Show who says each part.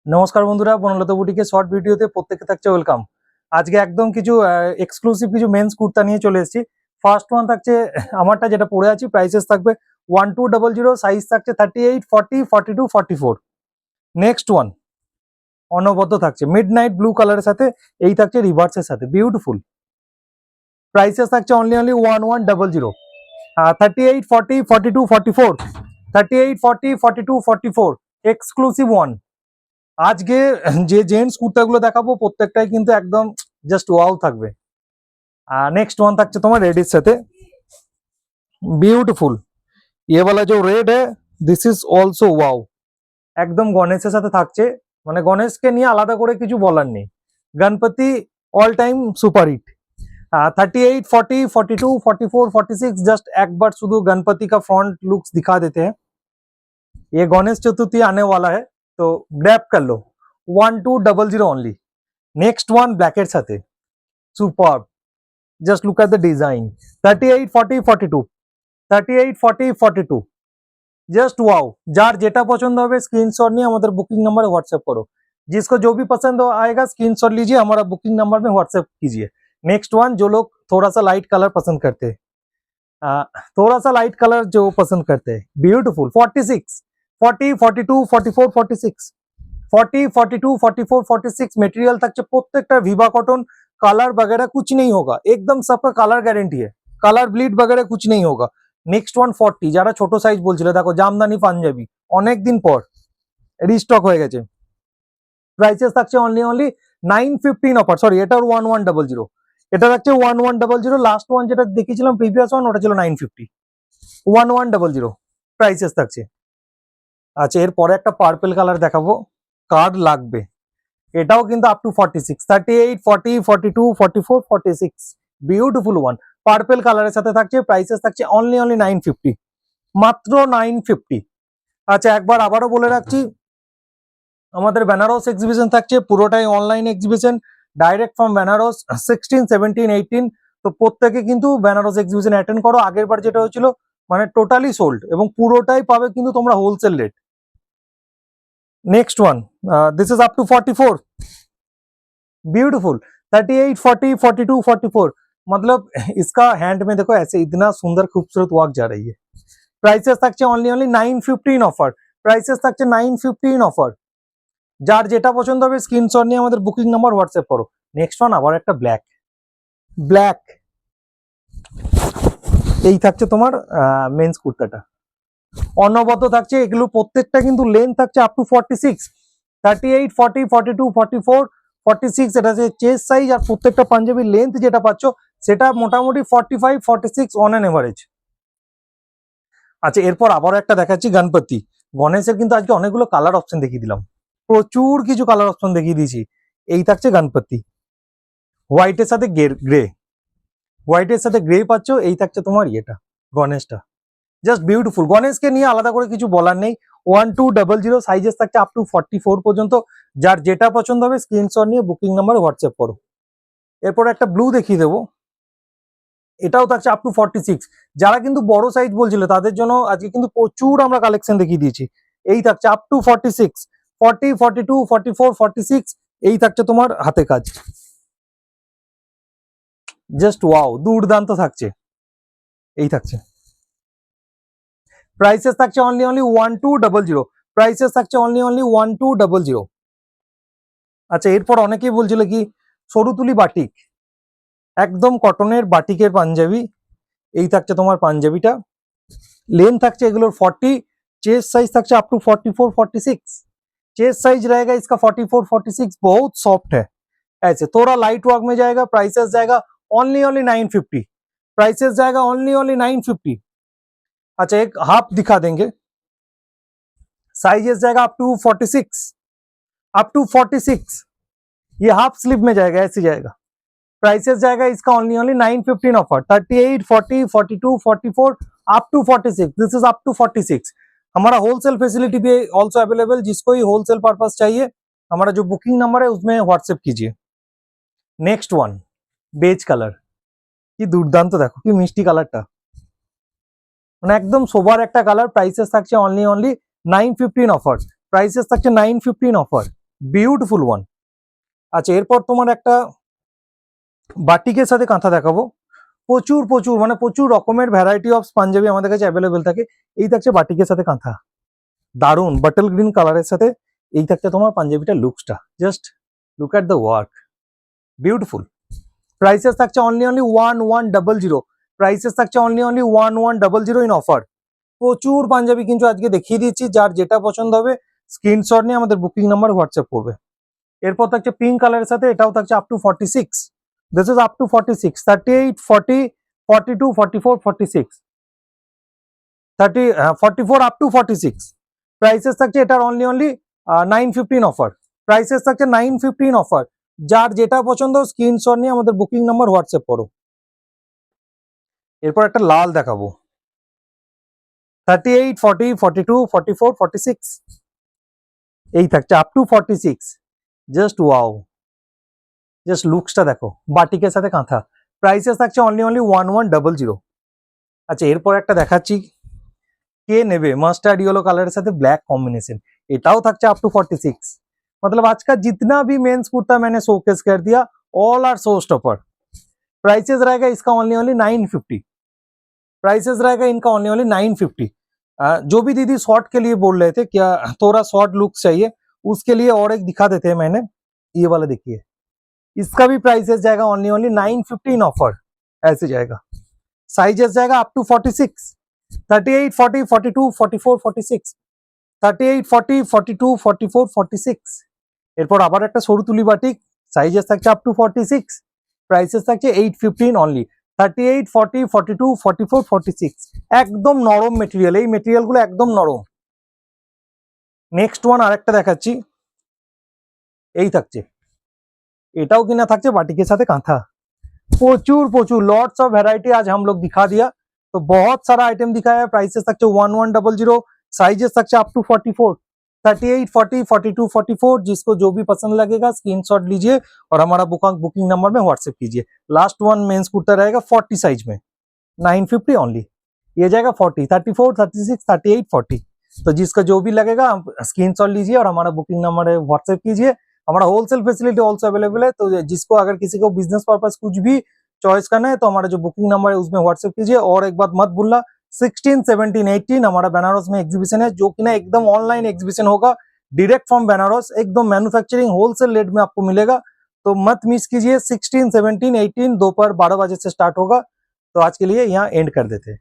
Speaker 1: নমস্কার বন্ধুরা, বনলতা বুটিকে শর্ট ভিডিওতে প্রত্যেককে থাকছে ওয়েলকাম। আজকে একদম কিছু এক্সক্লুসিভ কিছু মেন্স কুর্তা নিয়ে চলে এসেছি। ফার্স্ট ওয়ান থাকছে আমারটা যেটা পরে আছি, প্রাইসেস থাকবে 1200, সাইজ থাকছে 38, 40, 42, 44। নেক্সট ওয়ান অনবদ্য থাকছে মিড নাইট ব্লু কালারের সাথে, এই থাকছে রিভার্সের সাথে, বিউটিফুল। প্রাইসেস থাকছে অনলি 1100, 38, 40, 42, 44, 38, 40, 42, 44 এক্সক্লুসিভ ওয়ান। আজকে যে জেন্টস কুর্তাগুলো দেখাবো প্রত্যেকটাই কিন্তু একদম জাস্ট ওয়াও থাকবে। नेक्स्ट वन থাকছে তোমার রেডের সাথে, বিউটিফুল। ये वाला जो रेड है दिस इज ऑल्सो वाओ, একদম গণেশের সাথে থাকছে, মানে গণেশকে নিয়ে আলাদা করে কিছু বলার নেই। Ganpati all time super hit. 38, 40, 42, 44, 46 just एक बार शुद्ध गणपति का फ्रंट लुक्स दिखा देते हैं। ये गणेश चतुर्थी आने वाला है तो ग्रैब कर लो। 1200 ओनली। नेक्स्ट वन ब्लैक एर साथे, superb. Just look at the design. 38, 40, 42, 38, 40, 42 just wow. जार जेटा पसंद होवे स्क्रीनशॉट निये हमारे बुकिंग नंबर व्हाट्सएप करो। जिसको जो भी पसंद आएगा स्क्रीनशॉट लीजिए, हमारा बुकिंग नंबर में व्हाट्सएप कीजिए। नेक्स्ट वन, जो लोग थोड़ा सा लाइट कलर पसंद करते हैं, थोड़ा सा लाइट कलर जो पसंद करते हैं, ब्यूटीफुल। 46, 40, 42, 44, 46, 40, 42, 44, 46 मटेरियल तक प्रत्येकटा विवा कॉटन, कलर वगैरह कुछ नहीं होगा, एकदम सबका कलर गारंटी है, कलर ब्लीड वगैरह कुछ नहीं होगा। नेक्स्ट वन 40, যারা ছোট সাইজ বলছিল দেখো জামদানি পাঞ্জাবি অনেক দিন পর রিস্টক হয়ে গেছে। প্রাইসেস থাকছে অনলি 915 অফার, সরি এটা 1100, এটা থাকছে 1100। লাস্ট ওয়ান যেটা দেখিয়েছিলাম প্রিভিয়াস ওয়ান ওটা ছিল 950, 1100 প্রাইসেস থাকছে। আচ্ছা, এরপরে একটা পার্পল কালার দেখাবো, কার্ড লাগবে। এটাও কিন্তু up to 46, 38, 40, 42, 44, 46 beautiful one purple কালারের সাথে থাকছে। প্রাইসেস থাকছে অনলি 950, মাত্র 950। আচ্ছা, একবার আবারও বলে রাখছি, আমাদের বেনারস এক্সিবিশন থাকছে, পুরোটাই online exhibition, direct from Banaras. 16, 17, 18 তো প্রত্যেকে কিন্তু বেনারস এক্সিবিশন অ্যাটেন্ড করো। আগের বার যেটা হয়েছিল মানে টোটালি সোল্ড, এবং পুরোটাই পাবে কিন্তু তোমরা wholesale rate. Next one this is up to 44, beautiful. 38, 40, 42, 44 मतलब इसका हैंड में देखो ऐसे इतना सुंदर खूबसूरत वर्क जा रही है। प्राइसेस থাকছে অনলি 915 অফার, প্রাইসেস থাকছে 915 অফার। যার যেটা পছন্দ হবে স্ক্রিনশট নিয়ে আমাদের বুকিং নাম্বার হোয়াটসঅ্যাপ করো। নেক্সট ওয়ান আবার একটা ব্ল্যাক, ব্ল্যাক এই থাকছে তোমার মেন্স কুর্তাটা, অনবদ্য থাকছে। এগুলো প্রত্যেকটা কিন্তু লেন্থ থাকছে আপ টু 46, 38, 40, 42, 44, 46 এটা যে চেস্ট সাইজ, আর প্রত্যেকটা পাঞ্জাবির লেন্থ যেটা পাচ্ছ সেটা মোটামুটি 45, 46 অন অ্যান এভারেজ। আচ্ছা, এরপর আবারও একটা দেখাচ্ছি গণপতি। গণেশের কিন্তু আজকে অনেকগুলো কালার অপশন দেখিয়ে দিলাম, প্রচুর কিছু কালার অপশন দেখিয়ে দিয়েছি। এই থাকছে গণপতি, হোয়াইটের সাথে গ্রে, হোয়াইটের সাথে গ্রে পাচ্ছ। এই থাকছে তোমার ইয়েটা গণেশটা, জাস্ট বিউটিফুল। গণেশকে নিয়ে আলাদা করে কিছু বলার নেই। 1200 সাইজেস থাকছে আপ টু 44 পর্যন্ত। যার যেটা পছন্দ হবে স্ক্রিনশট নিয়ে বুকিং নাম্বার হোয়াটসঅ্যাপ করো। এরপর একটা ব্লু দেখিয়ে দেবো, এটাও থাকছে আপ টু 46। যারা কিন্তু বড় সাইজ বলছিল তাদের জন্য আজকে কিন্তু প্রচুর আমরা কালেকশন দেখিয়ে দিয়েছি। এই থাকছে আপ টু 46, 40, 42, 44, 46 এই থাকছে তোমার হাতে কাজ, জাস্ট ওয়াও, দুর্দান্ত থাকছে। এই থাকছে প্রাইসেস থাকছে অনলি 1200, প্রাইসেস থাকছে অনলি 1200। আচ্ছা, এরপর অনেকেই বলছিল কি সরুতুলি বাটিক, একদম কটনের বাটিকের পাঞ্জাবি। এই থাকছে তোমার পাঞ্জাবিটা, লেন্থ থাকছে এগুলোর 40, चेस्ट साइज থাকছে अप टू 44, 46। चेस्ट साइज रहेगा इसका 44, 46, बहुत सॉफ्ट है। ऐसे थोड़ा लाइट वर्क में जाएगा। प्राइसेस जाएगा ओनली 950, प्राइसेस जाएगा ओनली 950। अच्छा, एक हाफ दिखा देंगे, साइजेस जाएगा अप टू 46, अप टू 46 ये हाफ स्लीव में जाएगा, ऐसे जाएगा। प्राइसेस जाएगा इसका only 915 offer. 38, 40, 42, 44 up to 46, this is up to 46। हमारा होलसेल फैसिलिटी भी ऑल्सो अवेलेबल, जिसको ही होलसेल पर्पस चाहिए हमारा जो बुकिंग नंबर है उसमें व्हाट्सएप कीजिए। नेक्स्ट वन बेज कलर, কি দুর্দান্ত দেখো কি মিষ্টি কালারটা, মানে একদম সোবার একটা কালার। প্রাইসেস থাকছে অনলি 915 অফার, প্রাইসেস থাকছে 915 অফার। Beautiful one. আচ্ছা, এরপর তোমার একটা বাটিকের সাথে কাঁথা দেখাবো। প্রচুর প্রচুর মানে প্রচুর রকমের ভ্যারাইটি অফ পাঞ্জাবি আমাদের কাছে অ্যাভেলেবেল থাকে। এই থাকছে বাটিকের সাথে কাঁথা, দারুন বাটল গ্রিন কালারের সাথে এই থাকছে তোমার পাঞ্জাবিটার লুকসটা। Just look at the work, beautiful. Prices থাকছে অনলি 1100, প্রাইসেস থাকছে অনলি 1100 ইন অফার। প্রচুর পাঞ্জাবি কিন্তু আজকে দেখিয়ে দিচ্ছি, যার যেটা পছন্দ হবে স্ক্রিনশট নিয়ে আমাদের বুকিং নাম্বার হোয়াটসঅ্যাপ করবে। এরপর থাকছে পিঙ্ক কালারের সাথে, এটাও থাকছে up to 46, this is up to 46, 38, 40, 42, 44, 46, 44 up to 46। Prices থাকছে এটার অনলি 915 অফার, প্রাইসেস থাকছে 915 অফার। যার যেটা পছন্দ স্ক্রিনশট নিয়ে আমাদের বুকিং নাম্বার হোয়াটসঅ্যাপ করো। এরপর একটা লাল দেখাবো, 38, 40, 42, 44, 46, এই থাকছে up to 46। Just wow, just লুকসটা দেখো, বাটিকের সাথে কাঁথা। প্রাইসেস থাকছে অনলি 1100। আচ্ছা, এরপর একটা দেখাচ্ছি, কে নেবে মাস্টার্ড ইয়েলো কালারের সাথে ব্ল্যাক कॉम्बिनेशन, এটাও থাকছে আপ টু 46। मतलब आज का जितना भी मेंस कुर्ता मैंने शोकेस कर दिया, all are show stopper. Prices रहेगा इसका ओनली 950, प्राइसेस रहेगा इनका ओनली 950। जो भी दीदी शॉर्ट के लिए बोल रहे थे क्या थोड़ा शॉर्ट लुक चाहिए, उसके लिए और एक दिखा देते हैं मैंने, ये वाला देखिए, इसका भी प्राइसेस जाएगा ओनली 950 इन ऑफर, ऐसे जाएगा। साइजेस जाएगा अप टू 46, 38, 40, 42, 44, 46, 38, 40, 42, 44, 46। এরপর আবার একটা সরু তুলি বাটিক, সাইজেস থাকছে আপ টু 46, প্রাইসেস থাকছে 815 অনলি, 38, 40, 42, 44, 46। একদম নরম মেটেরিয়াল, এই মেটেরিয়াল গুলো একদম নরম। নেক্সট ওয়ান আরেকটা দেখাচ্ছি, এই থাকছে, এটাও কিনা থাকছে বাটিকের সাথে কাঁথা। প্রচুর প্রচুর लॉट्स ऑफ वैरायटी आज हम लोग दिखा दिया, तो बहुत सारा आइटम दिखाया है। प्राइसेस तक 1100, साइजेस तक अप टू 44, 38, 40, 42, 44। जिसको जो भी पसंद लगेगा स्क्रीनशॉट लीजिए और हमारा बुकिंग नंबर में व्हाट्सएप कीजिए। लास्ट वन मेंस कुर्ता रहेगा 40 साइज में, 950 ओनली, ये जाएगा 40, 34, 36, 38, 40। तो जिसका जो भी लगेगा स्क्रीनशॉट लीजिए और हमारा बुकिंग नंबर व्हाट्सएप कीजिए। हमारा होलसेल फैसिलिटी ऑल्सो अवेलेबल है, तो जिसको अगर किसी को बिजनेस पर्पस कुछ भी चॉइस करना है तो हमारा जो बुकिंग नंबर है उसमें व्हाट्सएप कीजिए। और एक बात मत भूलना, 16, 17, 18 हमारा बनारस में एग्जीबिशन है, जो कि ना एकदम ऑनलाइन एग्जीबिशन होगा, डायरेक्ट फ्रॉम बनारस, एकदम मैन्युफैक्चरिंग होलसेल रेट में आपको मिलेगा। तो मत मिस कीजिए। 16, 17, 18 दोपहर 12 बजे से स्टार्ट होगा। तो आज के लिए यहाँ एंड कर देते हैं।